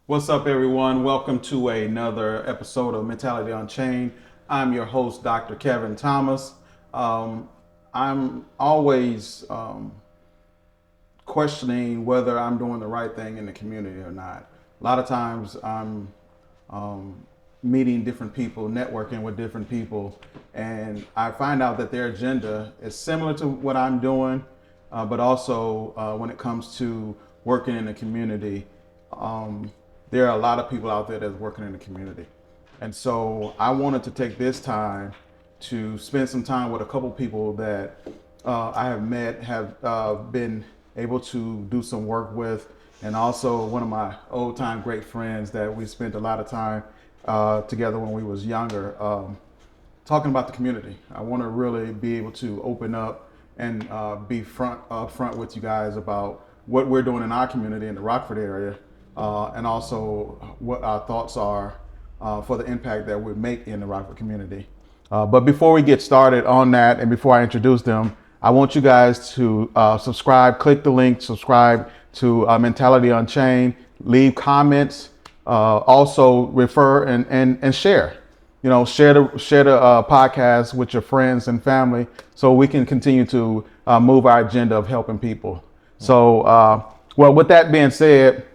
What's up, everyone? Welcome to another episode of Mentality Unchained. I'm your host, Dr. Kevin Thomas. I'm always questioning whether I'm doing the right thing in the community or not. A lot of times I'm meeting different people, networking with different people, and I find out that their agenda is similar to what I'm doing, but also when it comes to working in the community, there are a lot of people out there that's working in the community. And so I wanted to take this time to spend some time with a couple people that I have met, have been able to do some work with, and also one of my old time great friends that we spent a lot of time together when we was younger, talking about the community. I want to really be able to open up and be upfront with you guys about what we're doing in our community in the Rockford area, and also what our thoughts are for the impact that we make in the Rockford community. But before we get started on that, and before I introduce them, I want you guys to subscribe, click the link, subscribe to Mentality Unchained, leave comments, also refer and share. You know, share the podcast with your friends and family so we can continue to move our agenda of helping people. So, well, with that being said,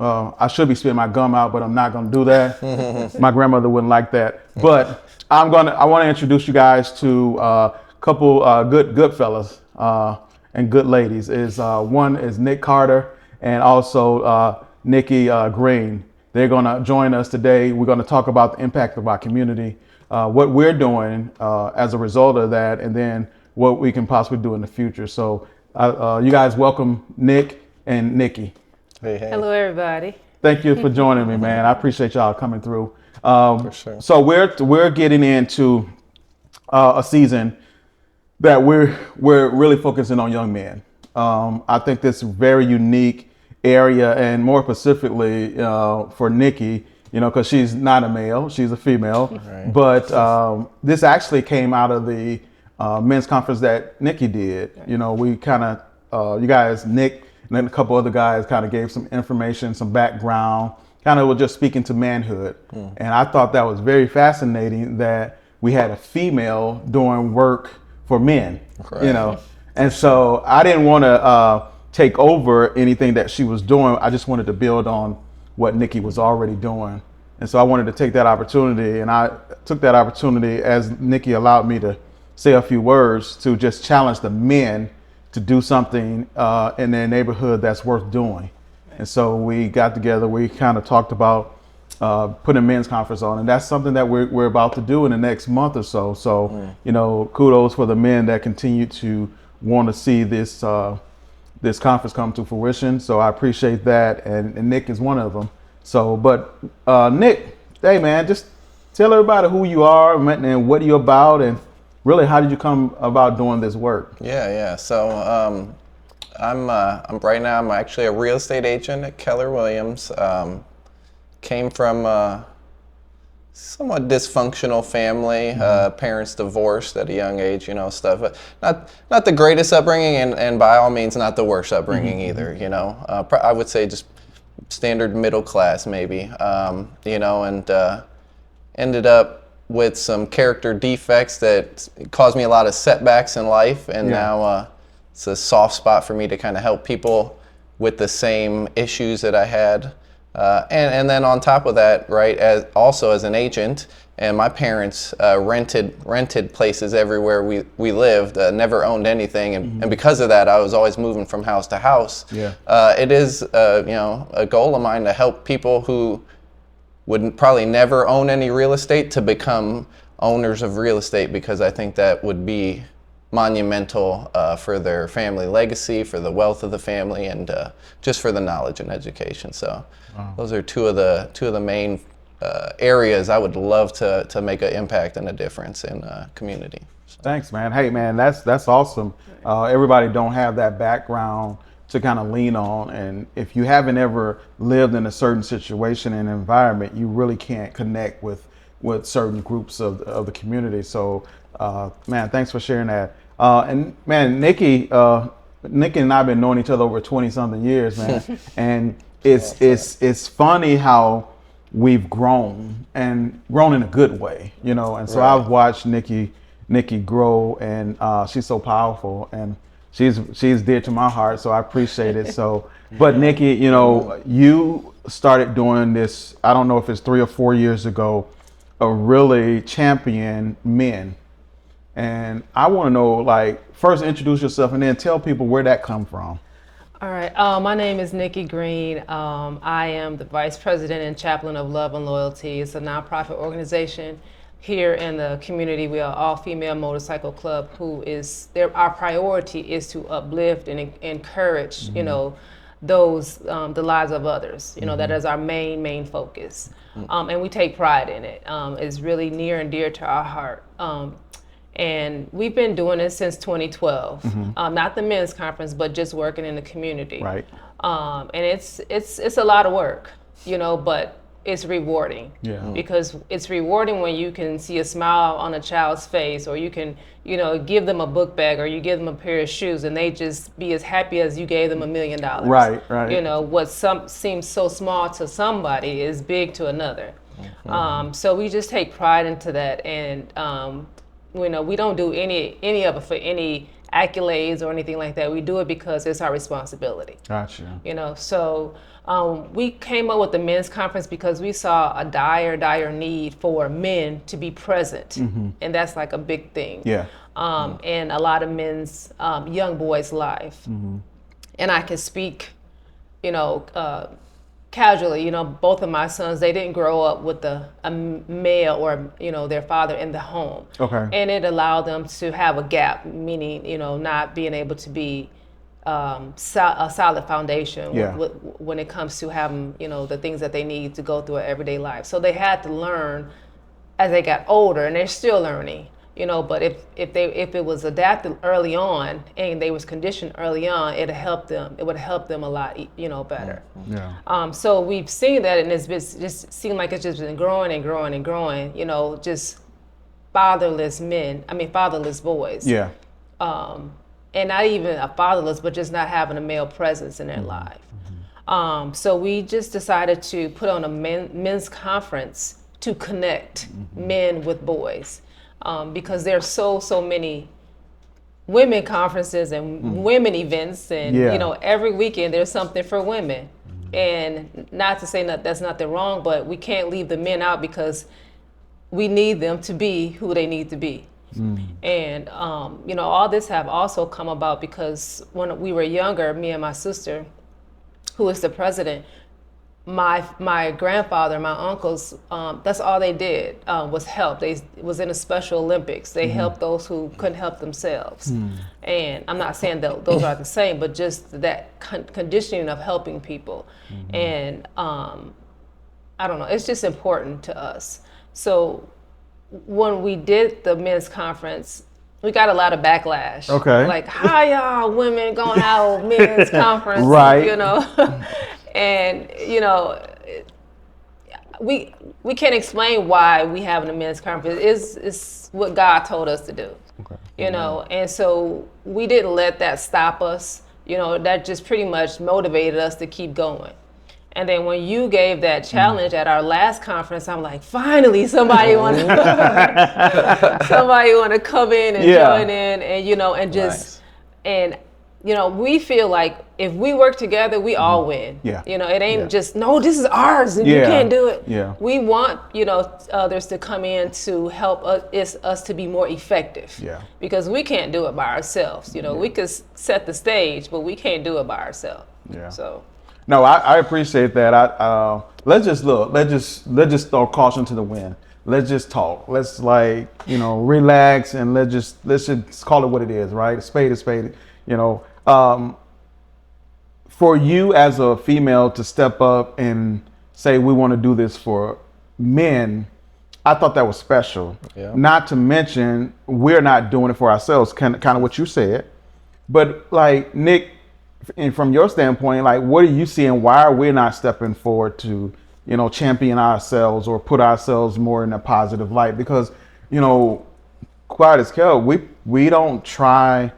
I should be spitting my gum out, but I'm not going to do that. My grandmother wouldn't like that. But I want to introduce you guys to a couple good fellas and good ladies. One is Nick Carter and also Niiki Green. They're going to join us today. We're going to talk about the impact of our community, what we're doing as a result of that, and then what we can possibly do in the future. So you guys welcome Nick and Niiki. Hey, hey. Hello, everybody. Thank you for joining me, man. I appreciate y'all coming through. For sure. So we're getting into a season that we're really focusing on young men. I think this is a very unique area, and more specifically for Niiki, you know, because she's not a male, she's a female. Right. But this actually came out of the men's conference that Niiki did. You know, we kind of, you guys, Nick, and then a couple other guys kind of gave some information, some background, kind of was just speaking to manhood. And I thought that was very fascinating that we had a female doing work for men, you know. And so I didn't want to take over anything that she was doing. I just wanted to build on what Niiki was already doing. And so I wanted to take that opportunity, and I took that opportunity as Niiki allowed me to say a few words to just challenge the men to do something in their neighborhood that's worth doing. And so we got together, we kind of talked about putting a men's conference on, and that's something that we're about to do in the next month or so. So, you know, kudos for the men that continue to want to see this this conference come to fruition. So I appreciate that, and Nick is one of them. So, but Nick, hey man, just tell everybody who you are and what you're about, and really, how did you come about doing this work? Yeah. So I'm right now. I'm actually a real estate agent at Keller Williams. Came from a somewhat dysfunctional family. Parents divorced at a young age. You know, stuff. Not the greatest upbringing, and by all means, not the worst upbringing either. You know, I would say just standard middle class maybe. You know, and ended up with some character defects that caused me a lot of setbacks in life, and now it's a soft spot for me to kind of help people with the same issues that I had, and then on top of that, right, as an agent, and my parents rented places everywhere we lived, never owned anything, and because of that, I was always moving from house to house. It is you know, a goal of mine to help people who would probably never own any real estate to become owners of real estate, because I think that would be monumental for their family legacy, for the wealth of the family, and just for the knowledge and education. So those are two of the main areas I would love to make an impact and a difference in community. So. Thanks, man. Hey, man, that's awesome. Everybody don't have that background to kind of lean on, and if you haven't ever lived in a certain situation and environment, you really can't connect with certain groups of the community. So man, thanks for sharing that. And man, Niiki and I have been knowing each other over 20 something years, man. And it's funny how we've grown and grown in a good way, you know. And so Right. I've watched Niiki grow, and she's so powerful, and she's dear to my heart. So I appreciate it. So, but Niiki, you know, you started doing this. I don't know if it's 3 or 4 years ago, a really champion men. And I want to know, like, first introduce yourself and then tell people where that come from. All right. My name is Niiki Green. I am the Vice President and Chaplain of Love and Loyalty. It's a nonprofit organization here in the community. We are all-female motorcycle club our priority is to uplift and encourage, you know, those, the lives of others. You know, that is our main focus. And we take pride in it. It's really near and dear to our heart. And we've been doing it since 2012. Not the men's conference, but just working in the community. Right. And it's a lot of work, you know, but it's rewarding. Yeah. Because it's rewarding when you can see a smile on a child's face, or you can, you know, give them a book bag, or you give them a pair of shoes, and they just be as happy as you gave them $1 million. Right. You know, what seems so small to somebody is big to another. So we just take pride into that, and you know, we don't do any of it for any accolades or anything like that. We do it because it's our responsibility. Gotcha. You know, so we came up with the men's conference because we saw a dire need for men to be present, and that's like a big thing. Yeah. In a lot of men's young boys' life, and I can speak, you know, casually. You know, both of my sons, they didn't grow up with a male or, you know, their father in the home. Okay. And it allowed them to have a gap, meaning, you know, not being able to be a solid foundation when it comes to having, you know, the things that they need to go through an everyday life. So they had to learn as they got older, and they're still learning. You know, but if it was adapted early on and they was conditioned early on, it would help them a lot, you know, better. Yeah. So we've seen that, and it's been just seemed like it's just been growing and growing and growing. You know, just fatherless boys. Yeah. And not even a fatherless, but just not having a male presence in their life. So we just decided to put on a men's conference to connect men with boys. Because there's so many women conferences and women events, and you know, every weekend there's something for women. And not to say that that's nothing wrong, but we can't leave the men out because we need them to be who they need to be. And you know, all this have also come about because when we were younger, me and my sister, who is the president, my grandfather, my uncles, that's all they did was help. They was in the Special Olympics. They helped those who couldn't help themselves. And I'm not saying that those are the same, but just that conditioning of helping people. And I don't know, it's just important to us. So when we did the men's conference, we got a lot of backlash. Okay. Like, how y'all women gonna have a men's conference? Right. You know? And, you know, we can't explain why we having a men's conference. It's what God told us to do. Okay. You know, and so we didn't let that stop us. You know, that just pretty much motivated us to keep going. And then when you gave that challenge at our last conference, I'm like, finally somebody want to come in and join in, and you know, and just and you know, we feel like if we work together, we all win. Yeah. You know, it ain't just, no, this is ours and you can't do it. Yeah. We want, you know, others to come in to help us to be more effective. Yeah. Because we can't do it by ourselves. You know, we could set the stage, but we can't do it by ourselves. Yeah. So. No, I appreciate that. Let's just throw caution to the wind. Let's just talk. Let's relax, and let's just call it what it is, right? A spade is spade. You know, for you as a female to step up and say we want to do this for men, I thought that was special. Yeah. Not to mention we're not doing it for ourselves. Kind of what you said, but like Nick. And from your standpoint, like, what are you seeing? Why are we not stepping forward to, you know, champion ourselves or put ourselves more in a positive light? Because, you know, quiet as hell, we try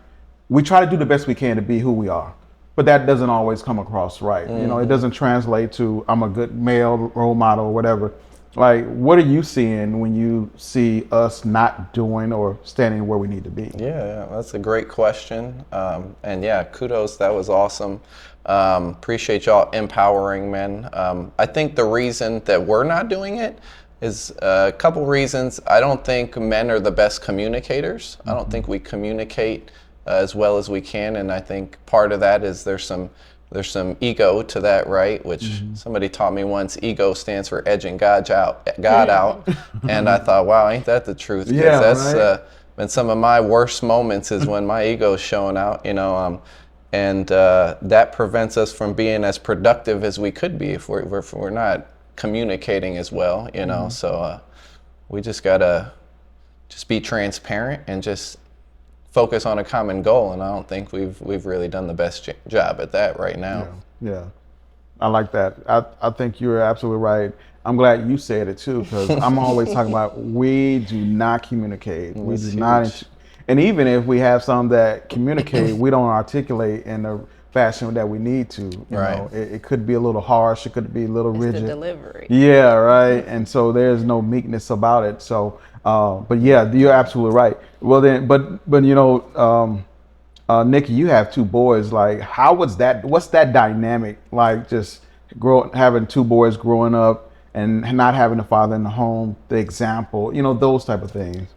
to do the best we can to be who we are. but that doesn't always come across right. You know, it doesn't translate to I'm a good male role model or whatever. Like, what are you seeing when you see us not doing or standing where we need to be? Yeah, that's a great question. And yeah, kudos, that was awesome. Appreciate y'all empowering men. I think the reason that we're not doing it is a couple reasons. I don't think men are the best communicators. I don't think we communicate as well as we can, and I think part of that is there's some ego to that, right? Which somebody taught me once. Ego stands for edging God out. And I thought, wow, ain't that the truth? 'Cause Yeah, that's right. been some of my worst moments is when my ego's showing out, you know. And that prevents us from being as productive as we could be if we're not communicating as well, you know. So we just gotta just be transparent and just focus on a common goal, and I don't think we've really done the best job at that right now. Yeah, I like that. I think you're absolutely right. I'm glad you said it too, because I'm always talking about we do not communicate. We do not, and even if we have some that communicate, we don't articulate in the fashion that we need to. You know, it could be a little harsh. It could be a little rigid. The delivery. Yeah, right. And so there's no meekness about it. So, but yeah, you're absolutely right. Well then, but you know, Niiki, you have two boys. Like, how was that? What's that dynamic like? Just having two boys growing up and not having a father in the home, the example, you know, those type of things.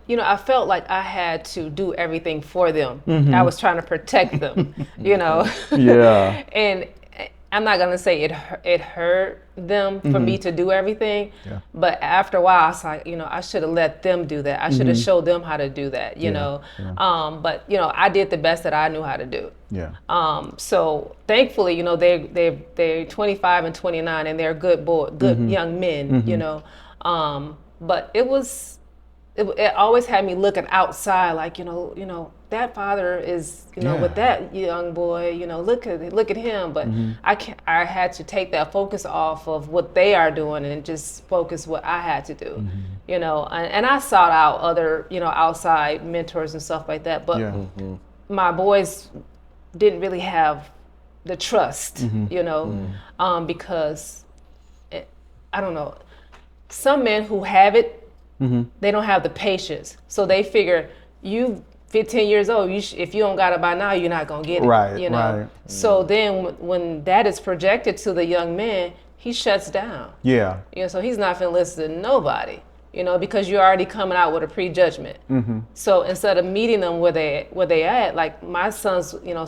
You know, I felt like I had to do everything for them. I was trying to protect them, you know. Yeah. And I'm not gonna say it hurt them for me to do everything, but after a while, I was like, you know, I should have let them do that. I should have showed them how to do that, you know. But you know, I did the best that I knew how to do. Yeah. So thankfully, you know, they're 25 and 29, and they're good young men, you know. But it always had me looking outside, like, you know, that father is, you know, with that young boy, you know, look at him. But I had to take that focus off of what they are doing and just focus what I had to do, you know. And I sought out other, you know, outside mentors and stuff like that. But my boys didn't really have the trust, you know, because I don't know, some men who have it, they don't have the patience. So they figure you 15 years old, if you don't got it by now, you're not gonna get it. Right, you know. right. So then when that is projected to the young man, he shuts down. Yeah. You know, so he's not gonna listen to nobody, you know, because you're already coming out with a prejudgment. So instead of meeting them where they at, like my sons, you know,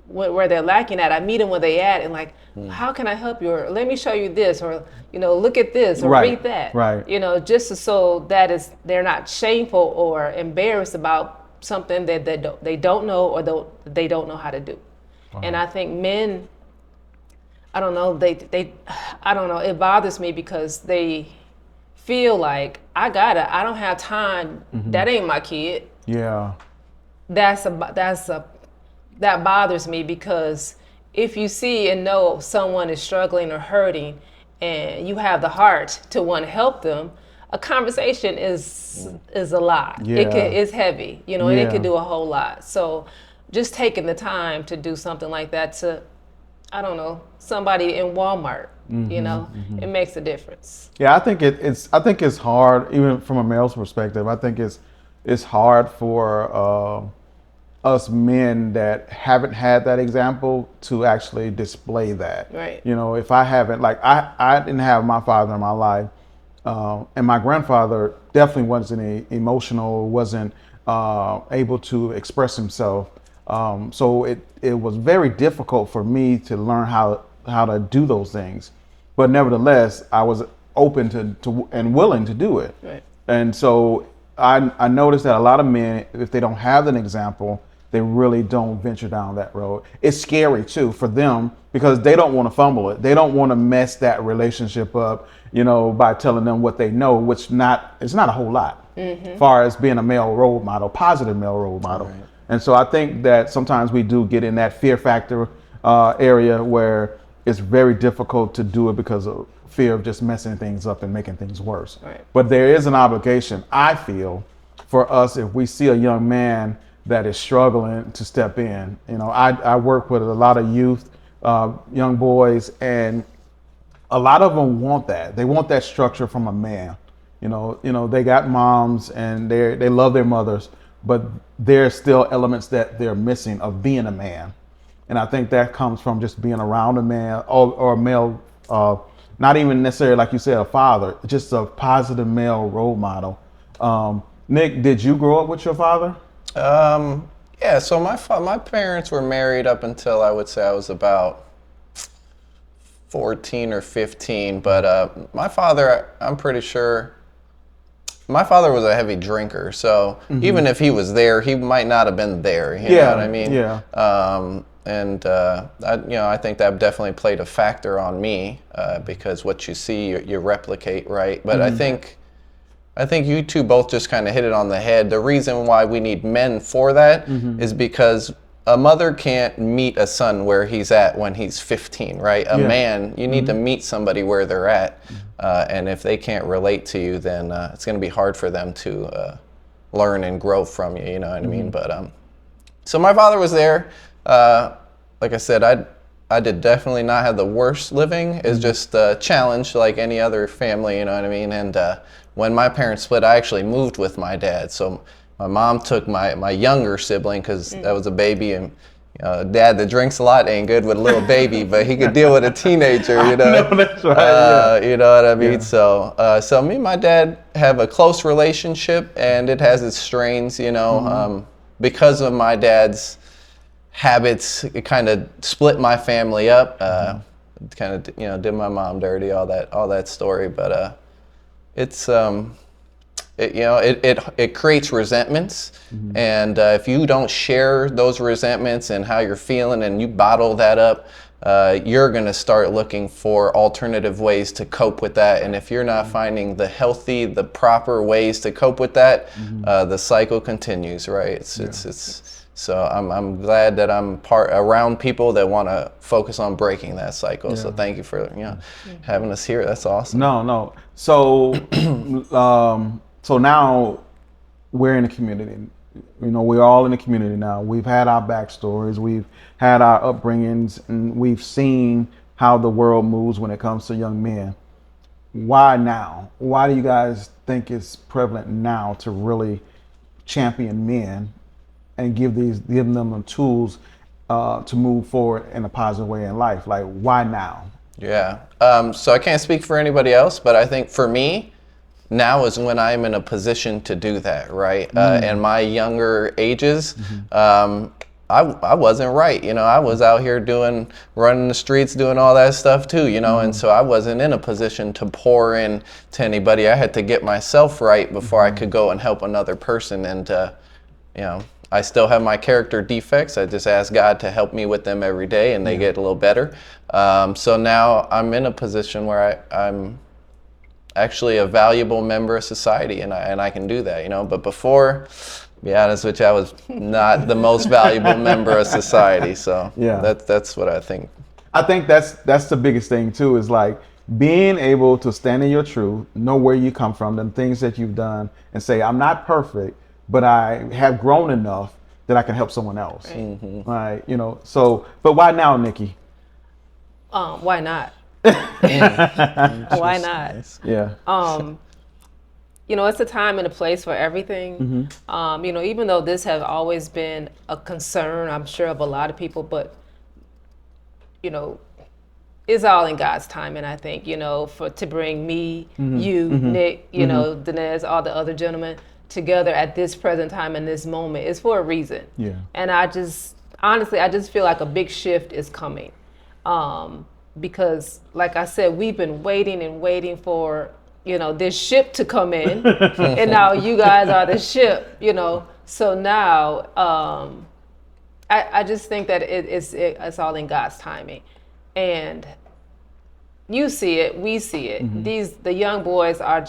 where they're lacking at, I meet them where they at, and like, how can I help you? Or let me show you this, or, you know, look at this, or read that. Right. You know, just so that they're not shameful or embarrassed about something that they don't know, or they don't know how to do. And I think men, I don't know, I don't know, it bothers me because they feel like I don't have time. That ain't my kid. Yeah. That bothers me, because if you see and know someone is struggling or hurting and you have the heart to want to help them, a conversation is a lot. Yeah. It's heavy, you know, and it can do a whole lot. So just taking the time to do something like that to, I don't know, somebody in Walmart, you know, it makes a difference. Yeah, I think it's hard, even from a male's perspective. I think it's hard for us men that haven't had that example to actually display that. Right. You know, if I haven't, like, I didn't have my father in my life, and my grandfather definitely wasn't emotional, wasn't able to express himself. So it was very difficult for me to learn how to do those things. But nevertheless, I was open to and willing to do it. Right. And so I noticed that a lot of men, if they don't have an example, they really don't venture down that road. It's scary too for them, because they don't want to fumble it. They don't want to mess that relationship up, you know, by telling them what they know, which it's not a whole lot, as far as being a male role model, positive male role model. Right. And so I think that sometimes we do get in that fear factor area where it's very difficult to do it because of fear of just messing things up and making things worse. Right. But there is an obligation, I feel, for us, if we see a young man that is struggling to step in. You know, I work with a lot of youth, young boys, and a lot of them want that. They want that structure from a man. You know, they got moms and they love their mothers, but there's still elements that they're missing of being a man. And I think that comes from just being around a man or a male, not even necessarily, like you said, a father, just a positive male role model. Nick, did you grow up with your father? Yeah, so my parents were married up until I would say I was about 14 or 15, but my father, I'm pretty sure, my father was a heavy drinker, so even if he was there, he might not have been there, you know what I mean? Yeah. I think that definitely played a factor on me, because what you see, you replicate, right? But I think you two both just kind of hit it on the head. The reason why we need men for that is because a mother can't meet a son where he's at when he's 15, right? A man, you need to meet somebody where they're at. And if they can't relate to you, then it's going to be hard for them to learn and grow from you, you know what I mean? But so my father was there. Like I said, I did definitely not have the worst living. It's just a challenge like any other family, you know what I mean? And when my parents split, I actually moved with my dad. So my mom took my younger sibling because that was a baby, and dad that drinks a lot ain't good with a little baby, but he could deal with a teenager, you know. No, that's right. You know what I mean? Yeah. So me and my dad have a close relationship, and it has its strains, you know, because of my dad's habits. It kind of split my family up. Kind of, you know, did my mom dirty, all that story, but it's it creates resentments, and if you don't share those resentments and how you're feeling, and you bottle that up, you're going to start looking for alternative ways to cope with that. And if you're not finding the proper ways to cope with that, the cycle continues, right? So I'm glad that I'm around people that want to focus on breaking that cycle. So thank you for having us here. That's awesome. No. So so now we're in the community. You know, we're all in the community now. We've had our backstories, we've had our upbringings, and we've seen how the world moves when it comes to young men. Why now? Why do you guys think it's prevalent now to really champion men and give them the tools to move forward in a positive way in life? Like, why now? Yeah. So I can't speak for anybody else, but I think for me, now is when I'm in a position to do that, right? In my younger ages, I wasn't right. You know, I was out here running the streets, doing all that stuff too, you know, and so I wasn't in a position to pour in to anybody. I had to get myself right before I could go and help another person. And, you know, I still have my character defects. I just ask God to help me with them every day, and they get a little better. So now I'm in a position where I'm actually a valuable member of society, and I can do that, you know. But before, to be honest with you, I was not the most valuable member of society. So that's what I think. I think that's the biggest thing too, is like being able to stand in your truth, know where you come from, the things that you've done, and say, I'm not perfect, but I have grown enough that I can help someone else. Right? You know. So, but why now, Niiki? Why not? Why not? Yeah. You know, it's a time and a place for everything. You know, even though this has always been a concern, I'm sure, of a lot of people, but, you know, it's all in God's time. And I think, you know, to bring me, you, Nick, you know, Dinesh, all the other gentlemen together at this present time in this moment is for a reason. Yeah. And honestly, I just feel like a big shift is coming. Because, like I said, we've been waiting for, you know, this ship to come in, and now you guys are the ship, you know. So now, I just think that it's all in God's timing, and you see it, we see it. The young boys are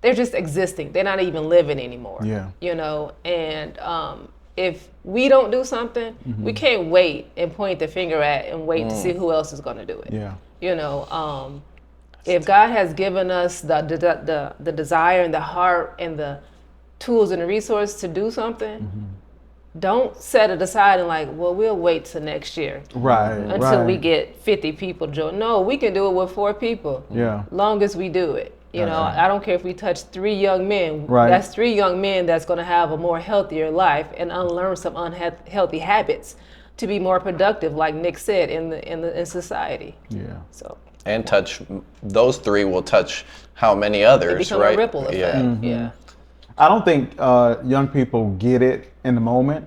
they're just existing. They're not even living anymore. Yeah. You know, and if we don't do something, we can't wait and point the finger at and wait to see who else is going to do it. Yeah. You know, if God has given us the desire and the heart and the tools and the resources to do something, don't set it aside and like, well, we'll wait till next year until we get 50 people join. No, we can do it with 4 people. Yeah. Long as we do it. You know, I don't care if we touch 3 young men. Right. That's 3 young men that's going to have a more healthier life and unlearn some unhealthy habits to be more productive, like Nick said, in society. Yeah. So. And those 3 will touch how many others, It become right? a ripple effect. Yeah. Yeah. I don't think young people get it in the moment,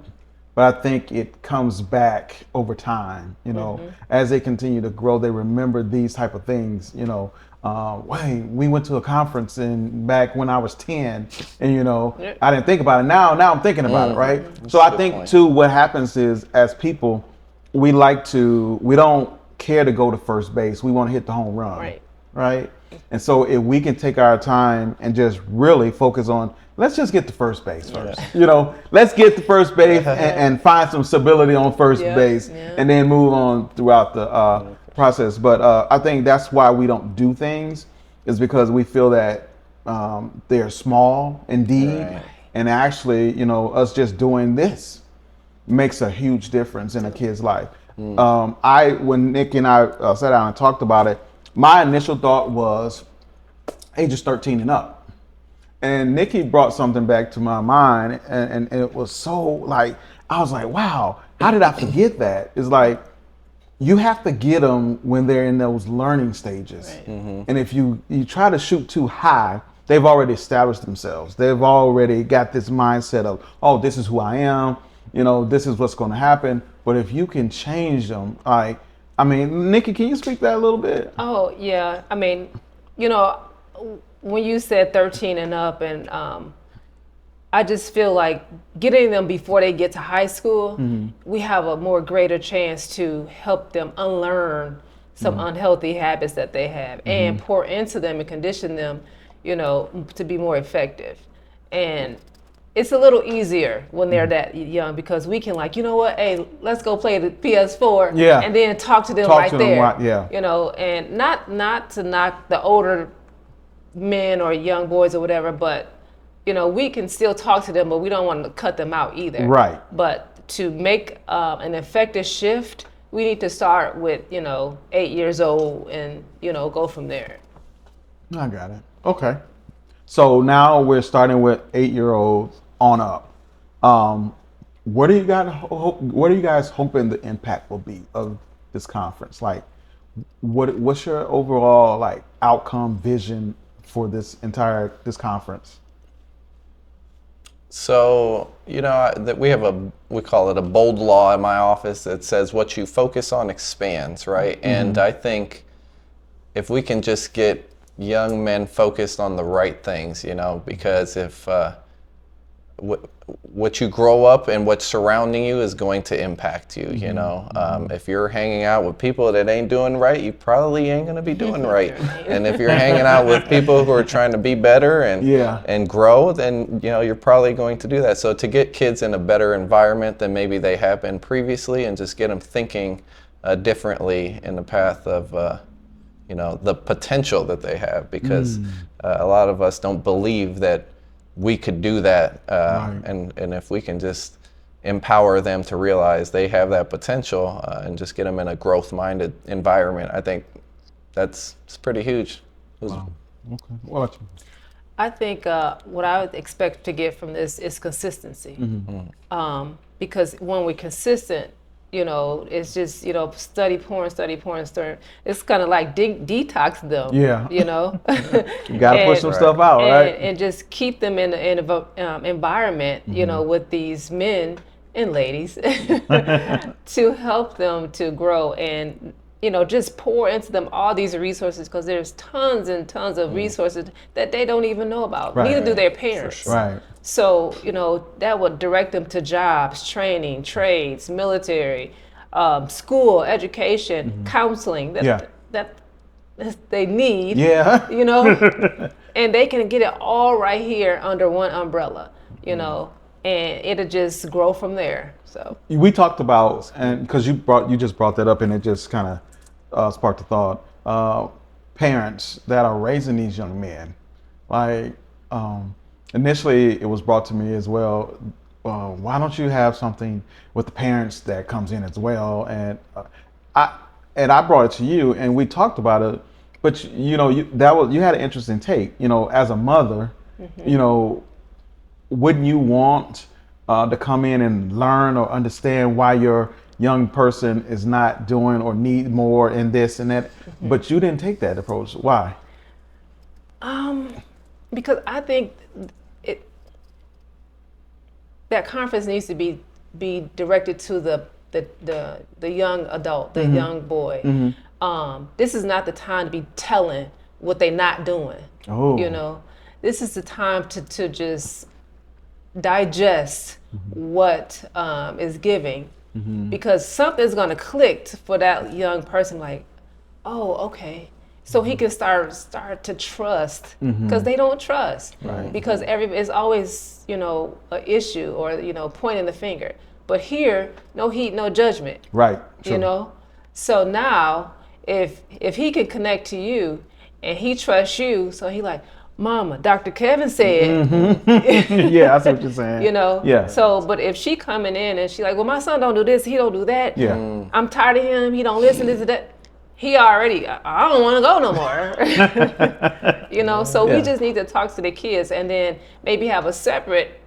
but I think it comes back over time. You know, as they continue to grow, they remember these type of things. You know, hey, we went to a conference back when I was 10, and you know, I didn't think about it. Now I'm thinking about it, right? So I think too, what happens is, as people, we don't care to go to first base. We want to hit the home run, right? And so if we can take our time and just really focus on, let's just get to first base first. You know, let's get to first base and find some stability on first base, and then move on throughout the process. But I think that's why we don't do things, is because we feel that they're small indeed, and actually, you know, us just doing this makes a huge difference in a kid's life. When Nick and I sat down and talked about it, my initial thought was ages 13 and up. And Niiki brought something back to my mind, and it was so like, I was like, wow, how did I forget that? It's like, you have to get them when they're in those learning stages. And if you try to shoot too high, they've already established themselves. They've already got this mindset of, oh, this is who I am. You know, this is what's going to happen. But if you can change them, like, I mean, Niiki, can you speak that a little bit? Oh, yeah. I mean, you know, when you said 13 and up, and I just feel like getting them before they get to high school, we have a more greater chance to help them unlearn some unhealthy habits that they have and pour into them and condition them, you know, to be more effective. And it's a little easier when they're that young, because we can, like, you know what, hey, let's go play the PS4 and then talk to them there. You know, and not to knock the older men or young boys or whatever, but, you know, we can still talk to them, but we don't want to cut them out either. Right. But to make an effective shift, we need to start with, you know, 8 years old and, you know, go from there. I got it. Okay. So now we're starting with 8-year-olds on up. What are you guys hoping the impact will be of this conference? Like, what's your overall like outcome vision for this conference? So, you know, that we call it a bold law in my office that says what you focus on expands, right? And I think if we can just get young men focused on the right things, you know, because if what you grow up and what's surrounding you is going to impact you, you know. If you're hanging out with people that ain't doing right, you probably ain't going to be doing right. And if you're hanging out with people who are trying to be better and grow, then, you know, you're probably going to do that. So to get kids in a better environment than maybe they have been previously, and just get them thinking differently in the path of you know, the potential that they have, because a lot of us don't believe that we could do that, and if we can just empower them to realize they have that potential, and just get them in a growth-minded environment, I think it's pretty huge. Wow. Okay. What about you? I think what I would expect to get from this is consistency, because when we're consistent, you know, it's just, you know, study porn. It's kind of like detox them. Yeah. You know. You gotta push some stuff out, right? And just keep them in an environment, you know, with these men and ladies to help them to grow, and, you know, just pour into them all these resources, because there's tons and tons of resources that they don't even know about. Neither do their parents. For sure. Right. So, you know, that would direct them to jobs, training, trades, military, school, education, counseling that they need, you know, and they can get it all right here under one umbrella, you know, and it'll just grow from there. So we talked about, and because you just brought that up, and it just kind of sparked a thought. Parents that are raising these young men, like, initially it was brought to me as well. Why don't you have something with the parents that comes in as well? And I brought it to you, and we talked about it. But you had an interesting take. As a mother, wouldn't you want to come in and learn or understand why your young person is not doing or need more in this and that? But you didn't take that approach. Why? Because I think that conference needs to be directed to the young adult, the young boy. This is not the time to be telling what they're not doing. Oh. This is the time to just digest what is giving, because something's gonna click for that young person. Like, oh, okay. So he can start to trust, because they don't trust, because it's always an issue or pointing the finger. But here, no heat, no judgment. Right. True. So now, if he can connect to you and he trusts you, so he like, Mama, Dr. Kevin said. Yeah, I see what you're saying. Yeah. So, but if she coming in and she like, well, my son don't do this, he don't do that. Yeah. I'm tired of him. He don't listen, this and that. He already, I don't want to go no more. So we just need to talk to the kids and then maybe have a separate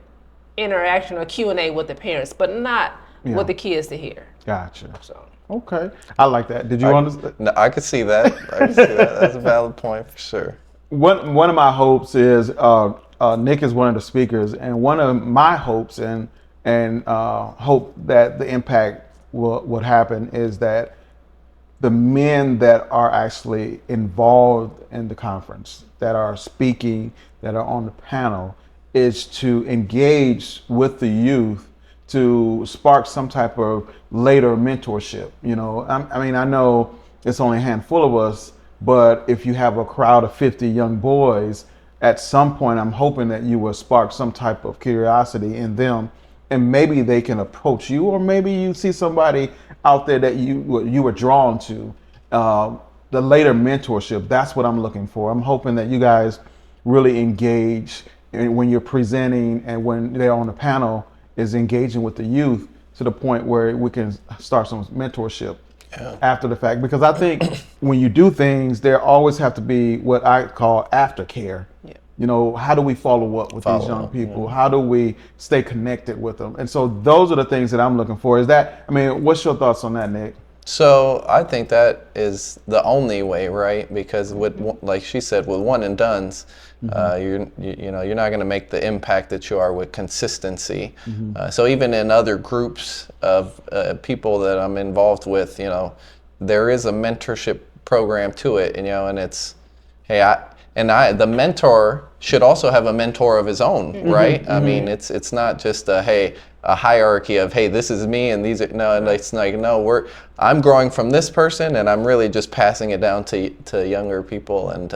interaction or Q&A with the parents, but not with the kids to hear. Gotcha. So. Okay. I like that. Did you understand? No, I could see that. That's a valid point for sure. One of my hopes is Nick is one of the speakers, and one of my hopes and hope that the impact would happen is that the men that are actually involved in the conference, that are speaking, that are on the panel, is to engage with the youth to spark some type of later mentorship. I know it's only a handful of us, but if you have a crowd of 50 young boys, at some point I'm hoping that you will spark some type of curiosity in them, and maybe they can approach you, or maybe you see somebody out there that you were drawn to. The later mentorship, that's what I'm looking for. I'm hoping that you guys really engage when you're presenting and when they're on the panel, is engaging with the youth to the point where we can start some mentorship after the fact. Because I think when you do things, there always have to be what I call aftercare. How do we follow up with these young people? How do we stay connected with them? And so those are the things that I'm looking for. What's your thoughts on that, Nick? So I think that is the only way, right? Because like she said, with one and dones, you're not going to make the impact that you are with consistency. So even in other groups of people that I'm involved with, there is a mentorship program to it, and it's, the mentor should also have a mentor of his own, right? I mean, it's not just a hierarchy of, hey, this is me and these are, no, and it's like, no, I'm growing from this person and I'm really just passing it down to younger people. And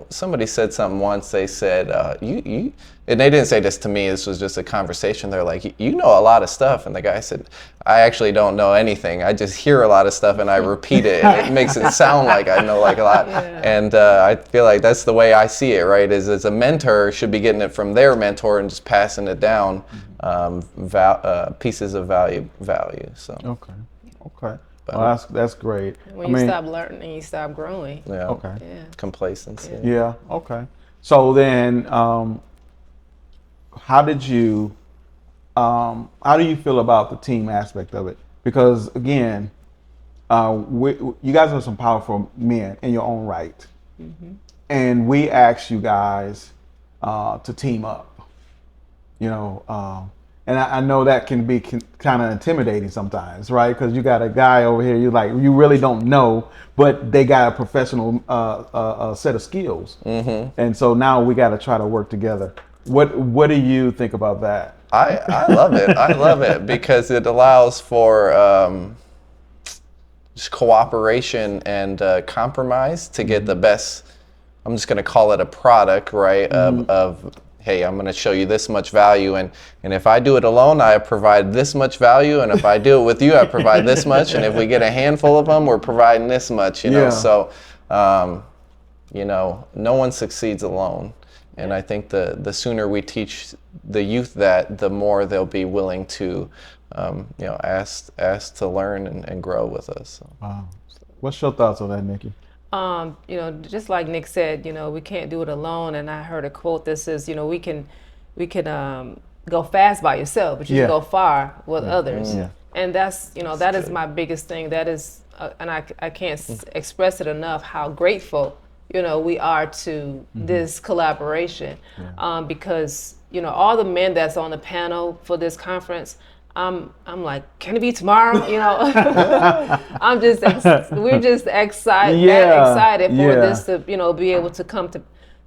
somebody said something once. They said, and they didn't say this to me, this was just a conversation. They're like, you know a lot of stuff. And the guy said, I actually don't know anything. I just hear a lot of stuff and I repeat it. And it makes it sound like I know a lot. And I feel like that's the way I see it, right? Is as a mentor should be getting it from their mentor and just passing it down, pieces of value. So. Okay. Well, that's great. When you stop learning, you stop growing. Yeah. Okay. Yeah. Complacency. Yeah. Okay. So then, how do you feel about the team aspect of it? Because again, you guys are some powerful men in your own right, and we ask you guys to team up. And I know that can be kind of intimidating sometimes, right? Because you got a guy over here you really don't know, but they got a professional set of skills, and so now we got to try to work together. What do you think about that? I love it. I love it because it allows for just cooperation and compromise to get the best. I'm just going to call it a product, right? Of hey, I'm going to show you this much value, and if I do it alone, I provide this much value, and if I do it with you, I provide this much, and if we get a handful of them, we're providing this much. So, no one succeeds alone. And I think the sooner we teach the youth that, the more they'll be willing to, ask to learn and grow with us. So. Wow. What's your thoughts on that, Niiki? Just like Nick said, we can't do it alone. And I heard a quote that says, we can go fast by yourself, but you can go far with others. Yeah. And that's that is my biggest thing. That is, and I can't express it enough how grateful we are to this collaboration, because all the men that's on the panel for this conference, I'm like, can it be tomorrow? We're just excited, excited for this to be able to come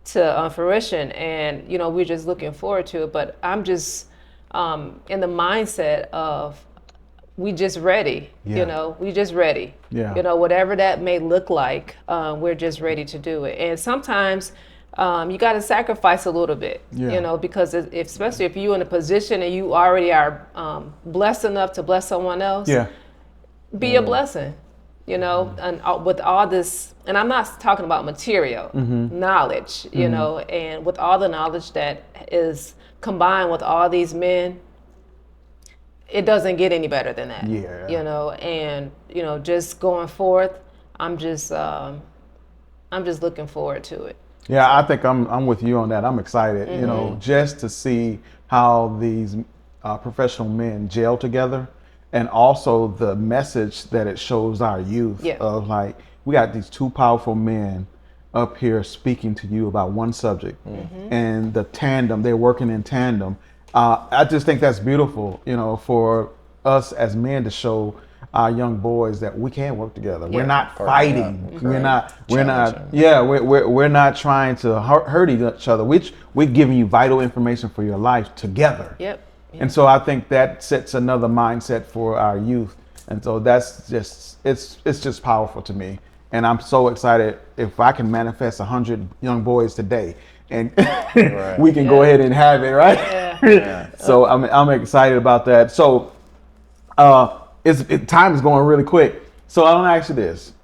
to fruition, and we're just looking forward to it. But I'm just in the mindset of we just ready, we just ready. Yeah. Whatever that may look like, we're just ready to do it. And sometimes you got to sacrifice a little bit, because especially if you're in a position and you already are blessed enough to bless someone else, be a blessing, and with all this, and I'm not talking about material knowledge, and with all the knowledge that is combined with all these men, it doesn't get any better than that. And just going forth, I'm just looking forward to it. Yeah, I think I'm with you on that. I'm excited, just to see how these professional men gel together, and also the message that it shows our youth of like, we got these two powerful men up here speaking to you about one subject, and the tandem, they're working in tandem. I just think that's beautiful, for us as men to show our young boys that we can work together. We're not fighting. We're not trying to hurt each other. We're giving you vital information for your life together. And so I think that sets another mindset for our youth. And so that's just, it's just powerful to me. And I'm so excited if I can manifest 100 young boys today, and we can go ahead and have it, right? So I'm excited about that. So time is going really quick. So I want to ask you this.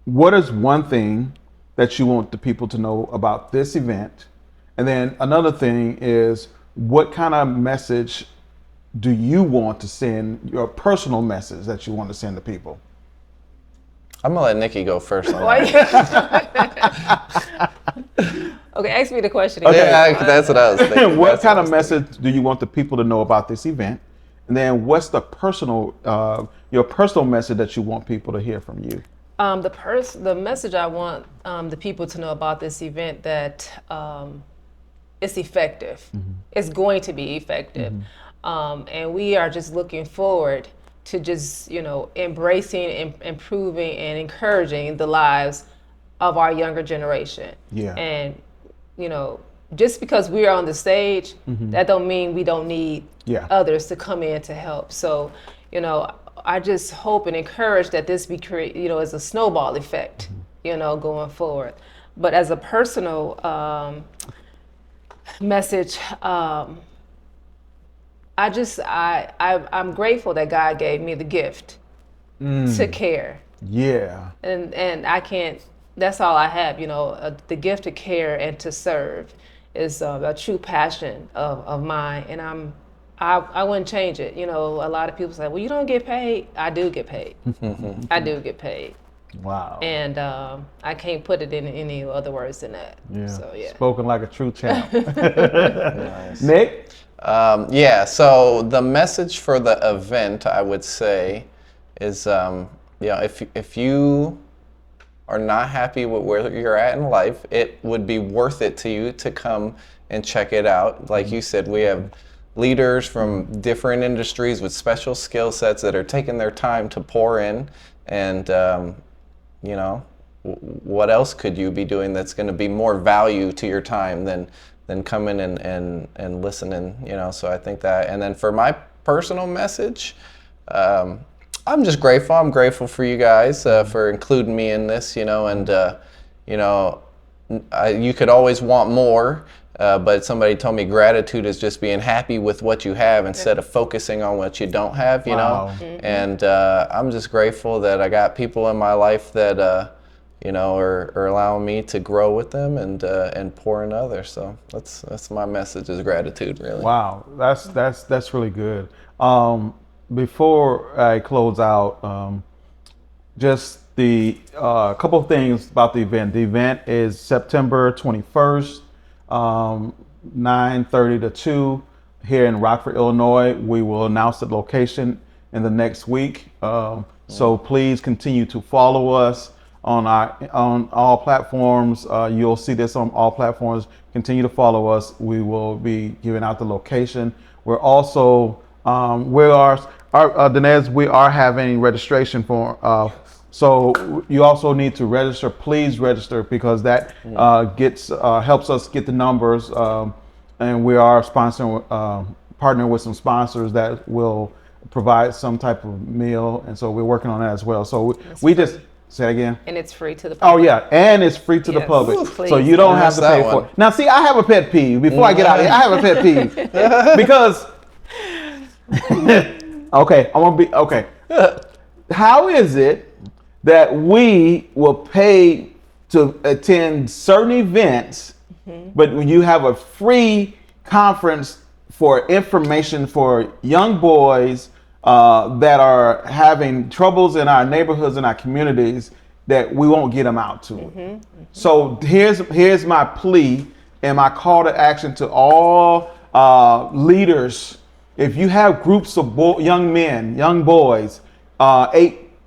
What is one thing that you want the people to know about this event? And then another thing is, what kind of message do you want to send, your personal message that you want to send to people? I'm going to let Niiki go first. Okay, ask me the question again. Okay, that's what I was thinking. What kind of message do you want the people to know about this event? And then what's the your personal message that you want people to hear from you? The message I want the people to know about this event, that it's effective. It's going to be effective. And we are just looking forward to just, embracing, improving, and encouraging the lives of our younger generation. And, just because we're on the stage, that don't mean we don't need others to come in to help. So, I just hope and encourage that this be as a snowball effect, going forward. But as a personal message, I'm grateful that God gave me the gift to care. And I can't, that's all I have, the gift to care and to serve is a true passion of mine. And I wouldn't change it. A lot of people say, well, you don't get paid. I do get paid. I do get paid. Wow. And I can't put it in any other words than that. So, spoken like a true champ. Nice. Nick? So the message for the event, I would say, is if you are not happy with where you're at in life, it would be worth it to you to come and check it out. Like you said, we have leaders from different industries with special skill sets that are taking their time to pour in, and what else could you be doing that's going to be more value to your time than coming and listening, so I think that. And then for my personal message, I'm just grateful. I'm grateful for you guys for including me in this, and you could always want more, but somebody told me gratitude is just being happy with what you have instead of focusing on what you don't have, and I'm just grateful that I got people in my life that or allowing me to grow with them and pour in others. So that's my message, is gratitude, really. Wow, that's really good. Before I close out, just the couple of things about the event. The event is September 21st, 9:30 to 2 here in Rockford, Illinois. We will announce the location in the next week. So please continue to follow us on all platforms. You'll see this on all platforms. Continue to follow us. We will be giving out the location. We're also Dinesh, we are having registration for. So you also need to register. Please register, because that helps us get the numbers. And we are partnering with some sponsors that will provide some type of meal, and so we're working on that as well. So we just say it again. And it's free to the public. Oh yeah, and it's free to the public, Please. so you don't have to pay for it. Now, see, I have a pet peeve. Before I get out of here, I have a pet peeve because. Okay, I'm gonna be okay. How is it that we will pay to attend certain events, but when you have a free conference for information for young boys that are having troubles in our neighborhoods and our communities, that we won't get them out to? So here's my plea and my call to action to all leaders. If you have groups of young men, young boys,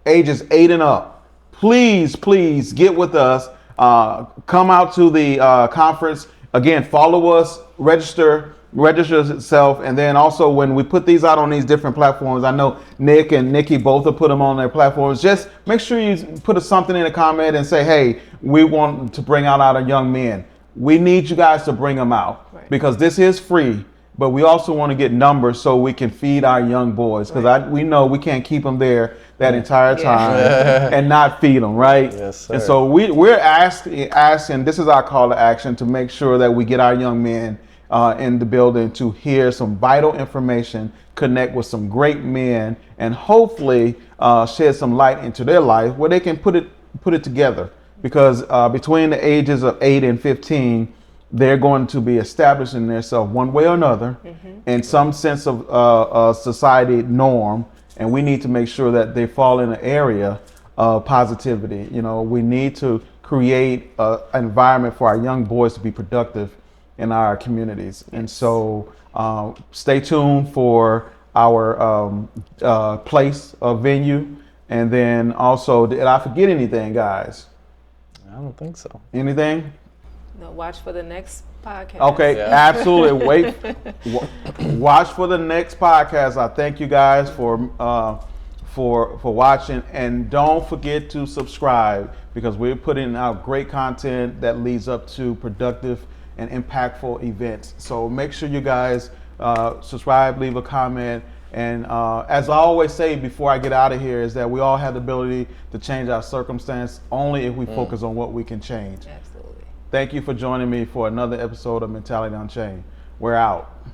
ages 8 and up, please get with us. Come out to the conference. Again, follow us, register itself, and then also when we put these out on these different platforms, I know Nick and Niiki both have put them on their platforms. Just make sure you put something in a comment and say, hey, we want to bring out our young men. We need you guys to bring them out, because this is free. But we also want to get numbers so we can feed our young boys, because we know we can't keep them there that entire time and not feed them, right? Yes, sir. And so we're asking, this is our call to action, to make sure that we get our young men in the building to hear some vital information, connect with some great men, and hopefully shed some light into their life where they can put it together. Because between the ages of 8 and 15, they're going to be establishing themselves one way or another in some sense of society norm, and we need to make sure that they fall in an area of positivity. We need to create an environment for our young boys to be productive in our communities. And so stay tuned for our place of venue. And then also, did I forget anything, guys? I don't think so. Anything? No, watch for the next podcast. Okay, absolutely. Watch for the next podcast. I thank you guys for watching, and don't forget to subscribe, because we're putting out great content that leads up to productive and impactful events. So make sure you guys subscribe, leave a comment, and as I always say before I get out of here, is that we all have the ability to change our circumstance only if we focus on what we can change. Absolutely. Thank you for joining me for another episode of Mentality Unchained. We're out.